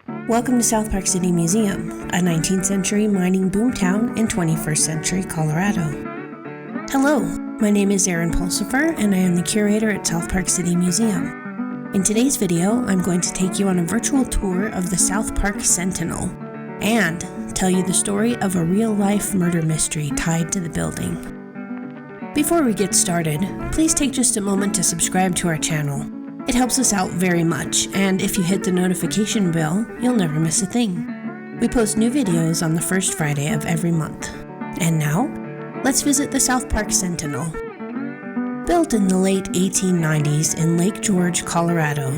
Welcome to South Park City Museum, a 19th century mining boomtown in 21st century Colorado. Hello, my name is Erin Pulsifer, and I am the curator at South Park City Museum. In today's video, I'm going to take you on a virtual tour of the South Park Sentinel and tell you the story of a real-life murder mystery tied to the building. Before we get started, please take just a moment to subscribe to our channel. It helps us out very much, and if you hit the notification bell, you'll never miss a thing. We post new videos on the first Friday of every month. And now, let's visit the South Park Sentinel. Built in the late 1890s in Lake George, Colorado,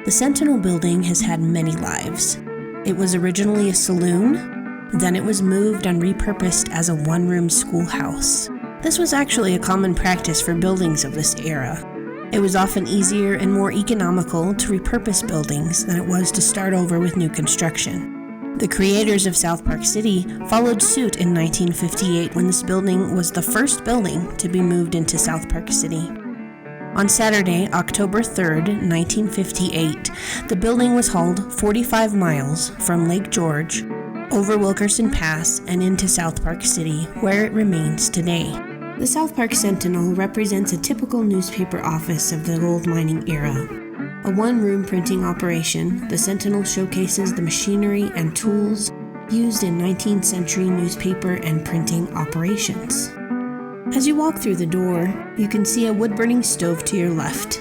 the Sentinel building has had many lives. It was originally a saloon, then it was moved and repurposed as a one-room schoolhouse. This was actually a common practice for buildings of this era. It was often easier and more economical to repurpose buildings than it was to start over with new construction. The creators of South Park City followed suit in 1958 when this building was the first building to be moved into South Park City. On Saturday, October 3rd, 1958, the building was hauled 45 miles from Lake George, over Wilkerson Pass, and into South Park City, where it remains today. The South Park Sentinel represents a typical newspaper office of the gold mining era. A one-room printing operation, the Sentinel showcases the machinery and tools used in 19th century newspaper and printing operations. As you walk through the door, you can see a wood-burning stove to your left.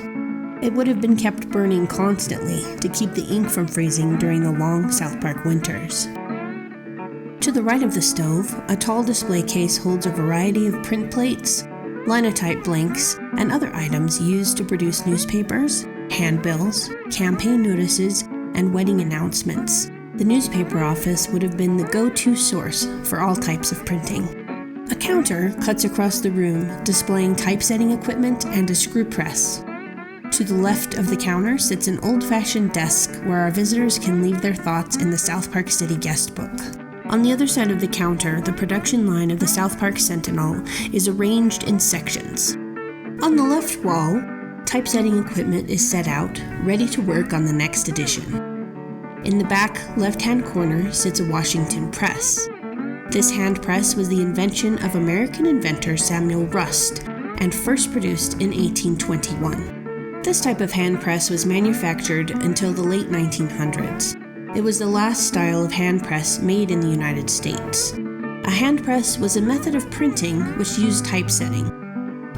It would have been kept burning constantly to keep the ink from freezing during the long South Park winters. To the right of the stove, a tall display case holds a variety of print plates, linotype blanks, and other items used to produce newspapers, handbills, campaign notices, and wedding announcements. The newspaper office would have been the go-to source for all types of printing. A counter cuts across the room, displaying typesetting equipment and a screw press. To the left of the counter sits an old-fashioned desk where our visitors can leave their thoughts in the South Park City guest book. On the other side of the counter, the production line of the South Park Sentinel is arranged in sections. On the left wall, typesetting equipment is set out, ready to work on the next edition. In the back left-hand corner sits a Washington press. This hand press was the invention of American inventor Samuel Rust and first produced in 1821. This type of hand press was manufactured until the late 1900s. It was the last style of hand press made in the United States. A hand press was a method of printing which used typesetting.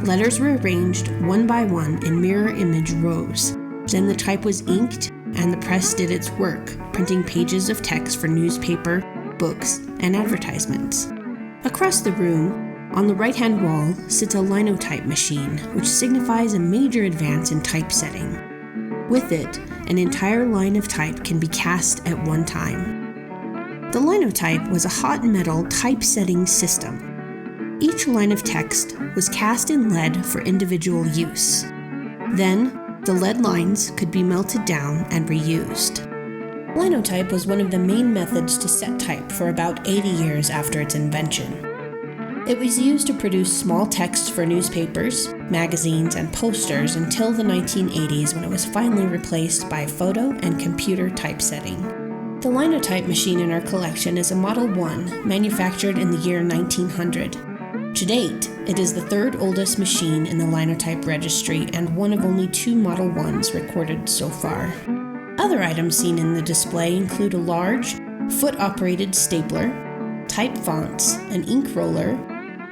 Letters were arranged one by one in mirror image rows. Then the type was inked and the press did its work, printing pages of text for newspaper, books, and advertisements. Across the room, on the right-hand wall, sits a linotype machine, which signifies a major advance in typesetting. With it, an entire line of type can be cast at one time. The linotype was a hot metal typesetting system. Each line of text was cast in lead for individual use. Then, the lead lines could be melted down and reused. Linotype was one of the main methods to set type for about 80 years after its invention. It was used to produce small text for newspapers, magazines, and posters until the 1980s when it was finally replaced by photo and computer typesetting. The linotype machine in our collection is a Model 1 manufactured in the year 1900. To date, it is the third oldest machine in the linotype registry and one of only 2 Model 1s recorded so far. Other items seen in the display include a large, foot-operated stapler, type fonts, an ink roller,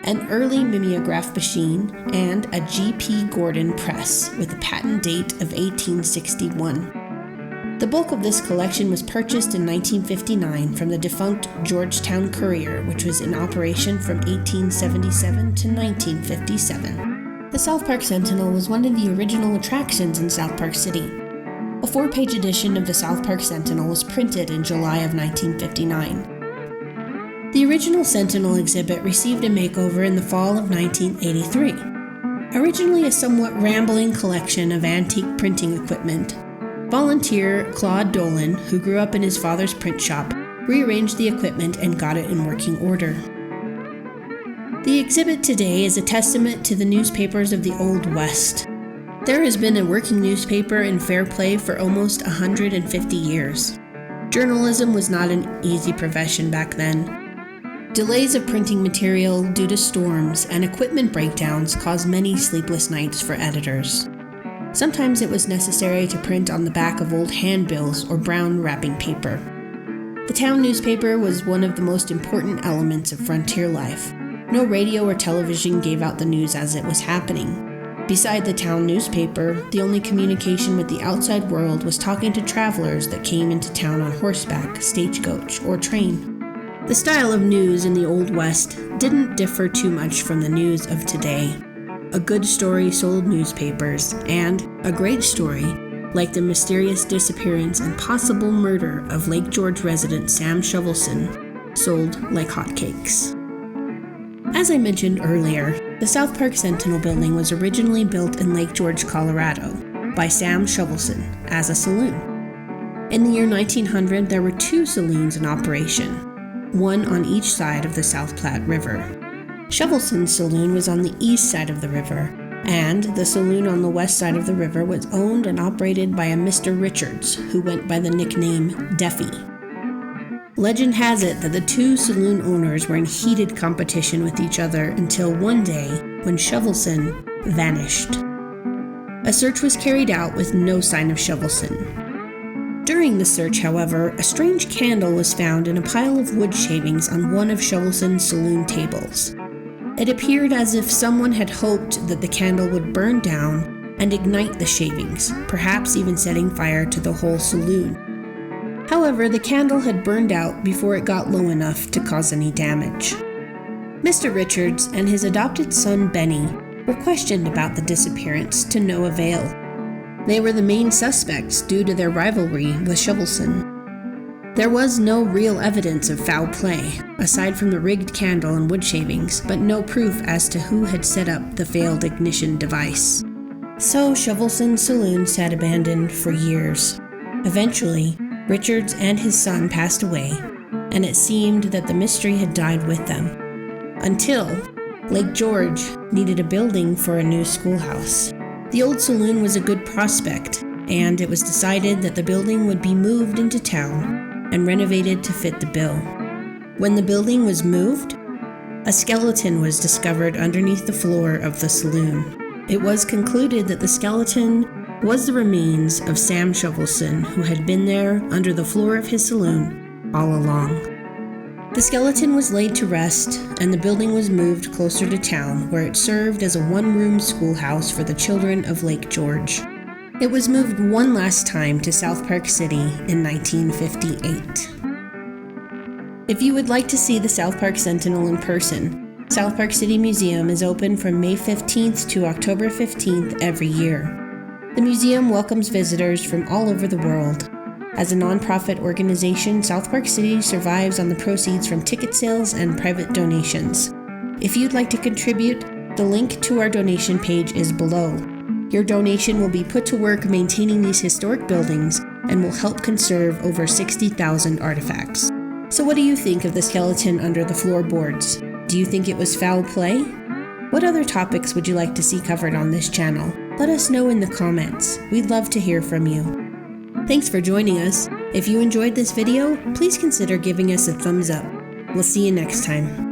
an early mimeograph machine, and a G.P. Gordon press with a patent date of 1861. The bulk of this collection was purchased in 1959 from the defunct Georgetown Courier, which was in operation from 1877 to 1957. The South Park Sentinel was one of the original attractions in South Park City. A 4-page edition of the South Park Sentinel was printed in July of 1959. The original Sentinel exhibit received a makeover in the fall of 1983. Originally a somewhat rambling collection of antique printing equipment, volunteer Claude Dolan, who grew up in his father's print shop, rearranged the equipment and got it in working order. The exhibit today is a testament to the newspapers of the Old West. There has been a working newspaper in Fairplay for almost 150 years. Journalism was not an easy profession back then. Delays of printing material due to storms and equipment breakdowns caused many sleepless nights for editors. Sometimes it was necessary to print on the back of old handbills or brown wrapping paper. The town newspaper was one of the most important elements of frontier life. No radio or television gave out the news as it was happening. Beside the town newspaper, the only communication with the outside world was talking to travelers that came into town on horseback, stagecoach, or train. The style of news in the Old West didn't differ too much from the news of today. A good story sold newspapers, and a great story, like the mysterious disappearance and possible murder of Lake George resident Sam Shovelson, sold like hotcakes. As I mentioned earlier, the South Park Sentinel building was originally built in Lake George, Colorado, by Sam Shovelson as a saloon. In the year 1900, there were 2 saloons in operation, one on each side of the South Platte River. Shovelson's saloon was on the east side of the river, and the saloon on the west side of the river was owned and operated by a Mr. Richards, who went by the nickname Deffy. Legend has it that the 2 saloon owners were in heated competition with each other until one day when Shovelson vanished. A search was carried out with no sign of Shovelson. During the search, however, a strange candle was found in a pile of wood shavings on one of Shovelson's saloon tables. It appeared as if someone had hoped that the candle would burn down and ignite the shavings, perhaps even setting fire to the whole saloon. However, the candle had burned out before it got low enough to cause any damage. Mr. Richards and his adopted son Benny were questioned about the disappearance to no avail. They were the main suspects due to their rivalry with Shovelson. There was no real evidence of foul play, aside from the rigged candle and wood shavings, but no proof as to who had set up the failed ignition device. So Shovelson's saloon sat abandoned for years. Eventually, Richards and his son passed away, and it seemed that the mystery had died with them. Until Lake George needed a building for a new schoolhouse. The old saloon was a good prospect, and it was decided that the building would be moved into town and renovated to fit the bill. When the building was moved, a skeleton was discovered underneath the floor of the saloon. It was concluded that the skeleton was the remains of Sam Shovelson, who had been there under the floor of his saloon all along. The skeleton was laid to rest, and the building was moved closer to town, where it served as a one-room schoolhouse for the children of Lake George. It was moved one last time to South Park City in 1958. If you would like to see the South Park Sentinel in person, South Park City Museum is open from May 15th to October 15th every year. The museum welcomes visitors from all over the world. As a nonprofit organization, South Park City survives on the proceeds from ticket sales and private donations. If you'd like to contribute, the link to our donation page is below. Your donation will be put to work maintaining these historic buildings and will help conserve over 60,000 artifacts. So what do you think of the skeleton under the floorboards? Do you think it was foul play? What other topics would you like to see covered on this channel? Let us know in the comments. We'd love to hear from you. Thanks for joining us. If you enjoyed this video, please consider giving us a thumbs up. We'll see you next time.